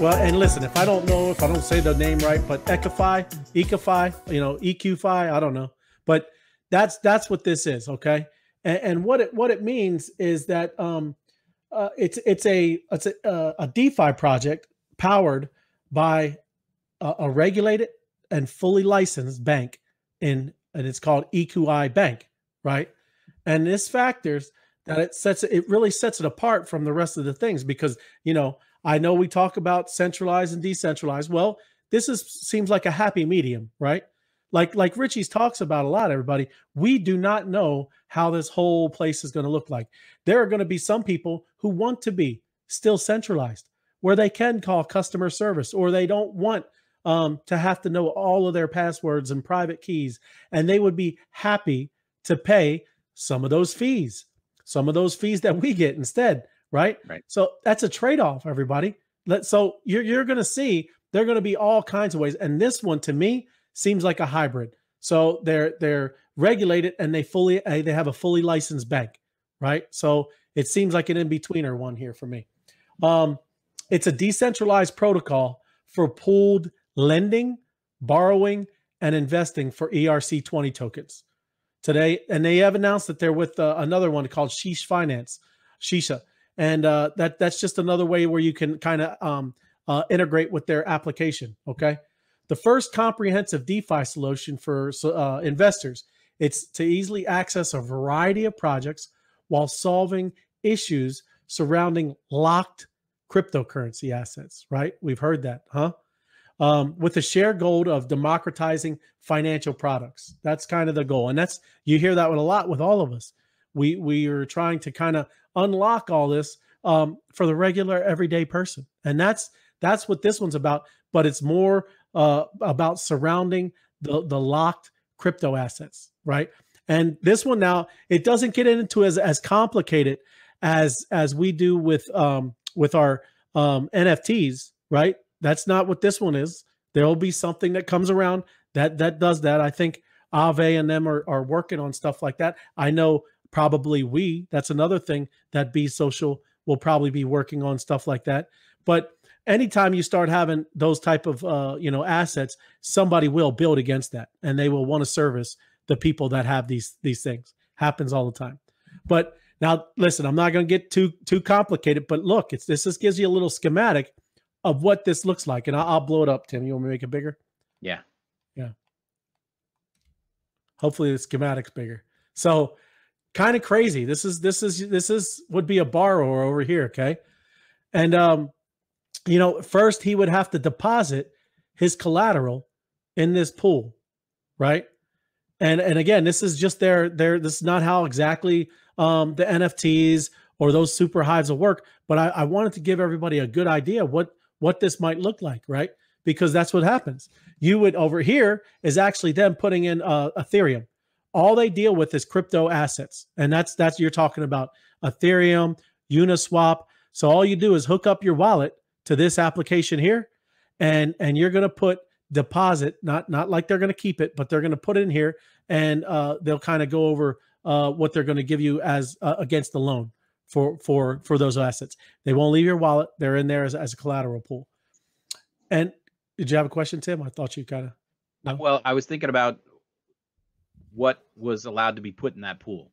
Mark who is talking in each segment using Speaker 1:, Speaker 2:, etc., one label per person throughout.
Speaker 1: Well, and listen, if I don't say the name right, but EqiFi, EQFi, I don't know, but that's what this is, okay? And what it means is that it's a DeFi project powered by a regulated and fully licensed bank and it's called EQIBank, right? And this factors that it really sets it apart from the rest of the things because, I know we talk about centralized and decentralized. Well, this seems like a happy medium, right? Like Richie's talks about a lot, everybody. We do not know how this whole place is going to look like. There are going to be some people who want to be still centralized, where they can call customer service, or they don't want to have to know all of their passwords and private keys, and they would be happy to pay some of those fees that we get instead, right? So that's a trade-off, everybody. So you're going to see there are going to be all kinds of ways, and this one to me seems like a hybrid. So they're regulated and they have a fully licensed bank, right? So it seems like an in-betweener one here for me. It's a decentralized protocol for pooled lending, borrowing, and investing for ERC20 tokens today. And they have announced that they're with another one called Shisha. And that's just another way where you can kind of integrate with their application, okay? The first comprehensive DeFi solution for investors. It's to easily access a variety of projects while solving issues surrounding locked cryptocurrency assets, right? We've heard that, huh? With a shared goal of democratizing financial products. That's kind of the goal. And you hear that a lot with all of us. We are trying to kind of unlock all this for the regular everyday person. And that's what this one's about, but it's more about surrounding the locked crypto assets, right? And this one now, it doesn't get into as complicated as we do with our NFTs, right? That's not what this one is. There will be something that comes around that does that. I think Aave and them are working on stuff like that. I know probably that's another thing that bees.social will probably be working on, stuff like that. But anytime you start having those type of assets, somebody will build against that, and they will want to service the people that have these things. Happens all the time. But now, listen, I'm not going to get too complicated, but look, this just gives you a little schematic of what this looks like, and I'll blow it up. Tim, you want me to make it bigger?
Speaker 2: Yeah.
Speaker 1: Hopefully, the schematic's bigger. So, kind of crazy. This would be a borrower over here, okay? And first he would have to deposit his collateral in this pool, right? And again, this is just this is not how exactly the NFTs or those super hives will work, but I wanted to give everybody a good idea what this might look like, right? Because that's what happens. You would, over here is actually them putting in Ethereum. All they deal with is crypto assets, and that's you're talking about Ethereum, Uniswap. So all you do is hook up your wallet to this application here, and you're going to put deposit, not like they're going to keep it, but they're going to put it in here, and they'll kind of go over what they're going to give you as against the loan for those assets. They won't leave your wallet. They're in there as a collateral pool. And did you have a question, Tim? I thought you kind of. No?
Speaker 2: Well, I was thinking about what was allowed to be put in that pool.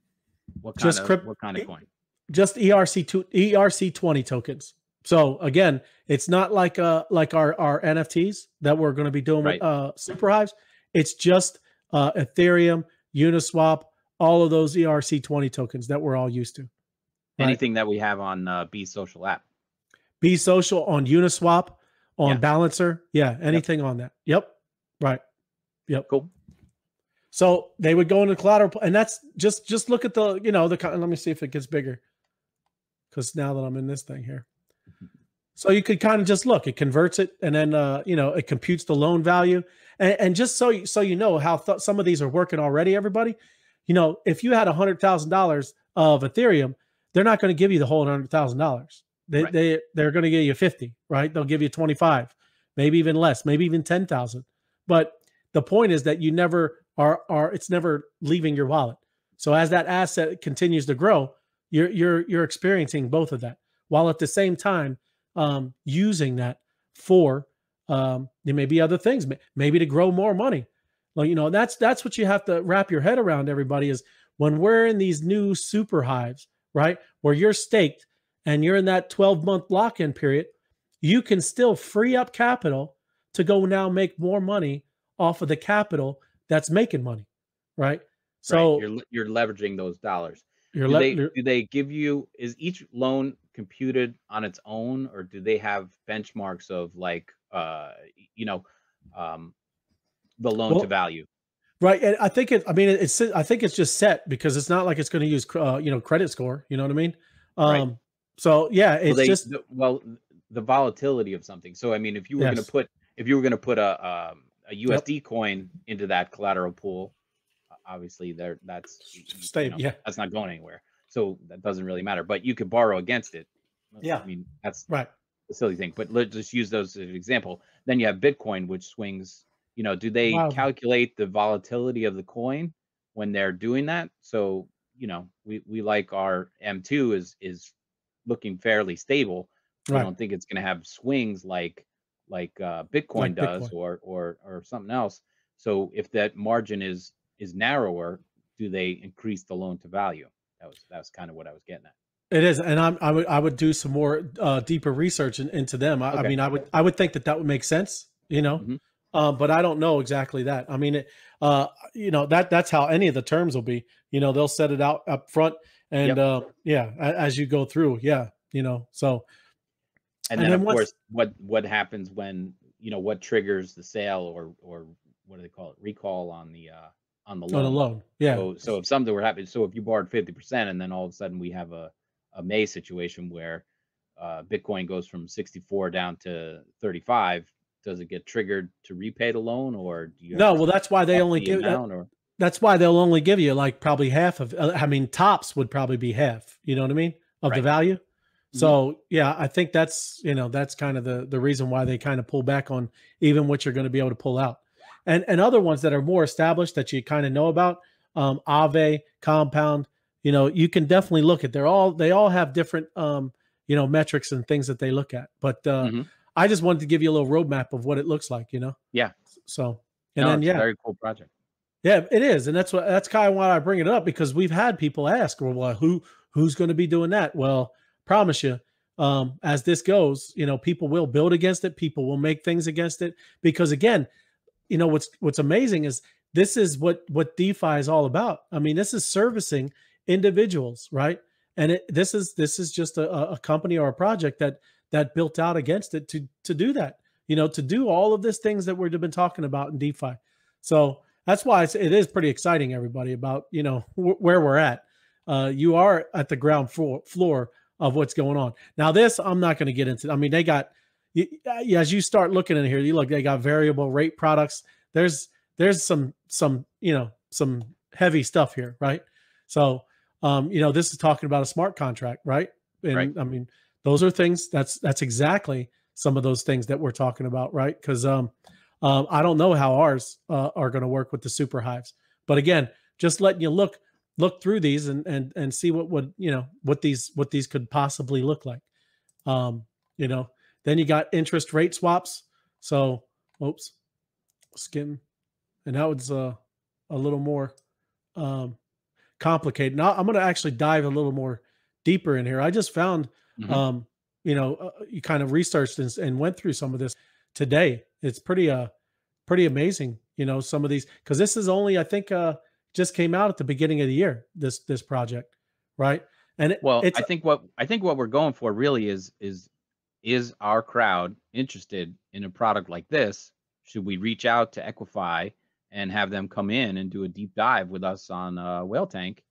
Speaker 2: What kind of coin?
Speaker 1: Just ERC20 tokens. So again, it's not like our NFTs that we're going to be doing with super hives. It's just Ethereum, Uniswap, all of those ERC20 tokens that we're all used to. Right?
Speaker 2: Anything that we have on bees.social app.
Speaker 1: bees.social, on Uniswap, on Balancer. Yeah, anything on that. Yep. Right. Yep.
Speaker 2: Cool.
Speaker 1: So they would go into collateral, and that's just look at the let me see if it gets bigger, because now that I'm in this thing here. So you could kind of just look, it converts it, and then it computes the loan value, and just so you know how some of these are working already, everybody. If you had $100,000 of Ethereum, they're not going to give you the whole $100,000. They're going to give you 50, right? They'll give you 25, maybe even less, maybe even 10,000. But the point is that you never it's never leaving your wallet. So as that asset continues to grow, you're experiencing both of that, while at the same time using that for there may be other things, maybe to grow more money. Well, you know, that's what you have to wrap your head around, everybody, is when we're in these new super hives, right? Where you're staked and you're in that 12-month lock-in period, you can still free up capital to go now make more money off of the capital that's making money, right? So
Speaker 2: you're leveraging those dollars.
Speaker 1: Do
Speaker 2: they give you, is each loan computed on its own, or do they have benchmarks of like you know, the loan to value?
Speaker 1: Right. And I think I think it's just set because it's not like it's going to use you know, credit score, you know what I mean?
Speaker 2: Right.
Speaker 1: So yeah, it's
Speaker 2: the volatility of something. So I mean, if you were going to put a USD coin into that collateral pool, obviously that's
Speaker 1: stable. You know,
Speaker 2: that's not going anywhere. So that doesn't really matter, but you could borrow against it.
Speaker 1: Yeah.
Speaker 2: I mean, that's
Speaker 1: right.
Speaker 2: A silly thing, but let's just use those as an example. Then you have Bitcoin, which swings, you know, do they calculate the volatility of the coin when they're doing that? So, you know, we like our M2 is looking fairly stable. We don't think it's going to have swings like Bitcoin does or something else. So if that margin is narrower, do they increase the loan to value? That's kind of what I was getting at.
Speaker 1: It is, and I would do some more deeper research into them. I mean, I would think that would make sense, you know, but I don't know exactly that. I mean, you know, that's how any of the terms will be. You know, they'll set it out up front, and yeah, as you go through, yeah, you know, so.
Speaker 2: And then of course, what happens when, you know, what triggers the sale or what do they call it, recall on the loan?
Speaker 1: On the loan, yeah.
Speaker 2: So if something were happening, so if you borrowed 50% and then all of a sudden we have a May situation where Bitcoin goes from 64 down to 35, does it get triggered to repay the loan, or do you?
Speaker 1: No, well, that's why they only give that. That's why they'll only give you like probably half of. I mean, tops would probably be half. You know what I mean, of the value. So yeah, I think that's, you know, that's kind of the reason why they kind of pull back on even what you're going to be able to pull out, and other ones that are more established that you kind of know about, Aave, Compound. You know, you can definitely look at. They all have different you know, metrics and things that they look at. But I just wanted to give you a little roadmap of what it looks like. You know.
Speaker 2: Yeah.
Speaker 1: So
Speaker 2: and then it's a very cool project.
Speaker 1: Yeah, it is, and that's kind of why I bring it up, because we've had people ask, well, who's going to be doing that? Well, promise you, as this goes, you know, people will build against it. People will make things against it, because again, you know, what's amazing is this is what DeFi is all about. I mean, this is servicing individuals, right? And this is just a company or a project that built out against it to do that, you know, to do all of these things that we've been talking about in DeFi. So that's why it is pretty exciting, everybody, about, you know, where we're at. You are at the ground floor of what's going on. Now, this I'm not going to get into. I mean, they got, as you start looking in here, you look, they got variable rate products. There's some you know, some heavy stuff here, right? So, you know, this is talking about a smart contract, right? And I mean, those are things that's exactly some of those things that we're talking about, right? Because I don't know how ours are going to work with the super hives, but again, just letting you look through these and see what would, you know, what these could possibly look like. You know, then you got interest rate swaps. So, oops, skim, and that was a little more complicated. Now I'm going to actually dive a little more deeper in here. I just found, you know, you kind of researched and went through some of this today. It's pretty amazing, you know, some of these, because this is only, I think, just came out at the beginning of the year, this project, right? And
Speaker 2: I think what we're going for really is our crowd interested in a product like this? Should we reach out to EqiFi and have them come in and do a deep dive with us on Whale Tank,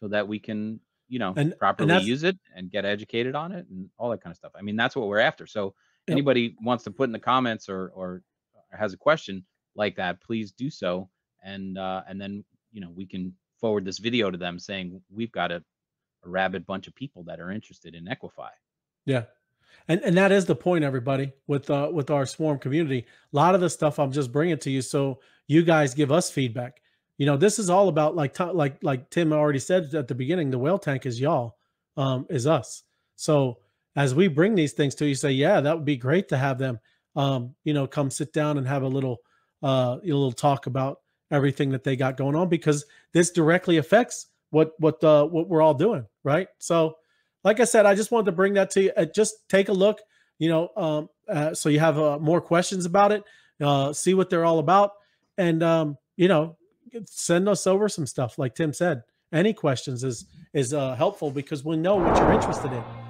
Speaker 2: so that we can, you know, properly use it and get educated on it and all that kind of stuff? I mean, that's what we're after. So anybody wants to put in the comments or has a question like that, please do so, and then, you know, we can forward this video to them saying we've got a rabid bunch of people that are interested in EqiFi.
Speaker 1: Yeah. And that is the point, everybody, with our Swarm community. A lot of the stuff I'm just bringing to you so you guys give us feedback. You know, this is all about, like Tim already said at the beginning, the Whale Tank is y'all, is us. So as we bring these things to you, say, yeah, that would be great to have them. you know, come sit down and have a little talk about everything that they got going on, because this directly affects what we're all doing, right? So, like I said, I just wanted to bring that to you. Just take a look, you know, so you have more questions about it, see what they're all about, and you know, send us over some stuff. Like Tim said, any questions is helpful, because we know what you're interested in.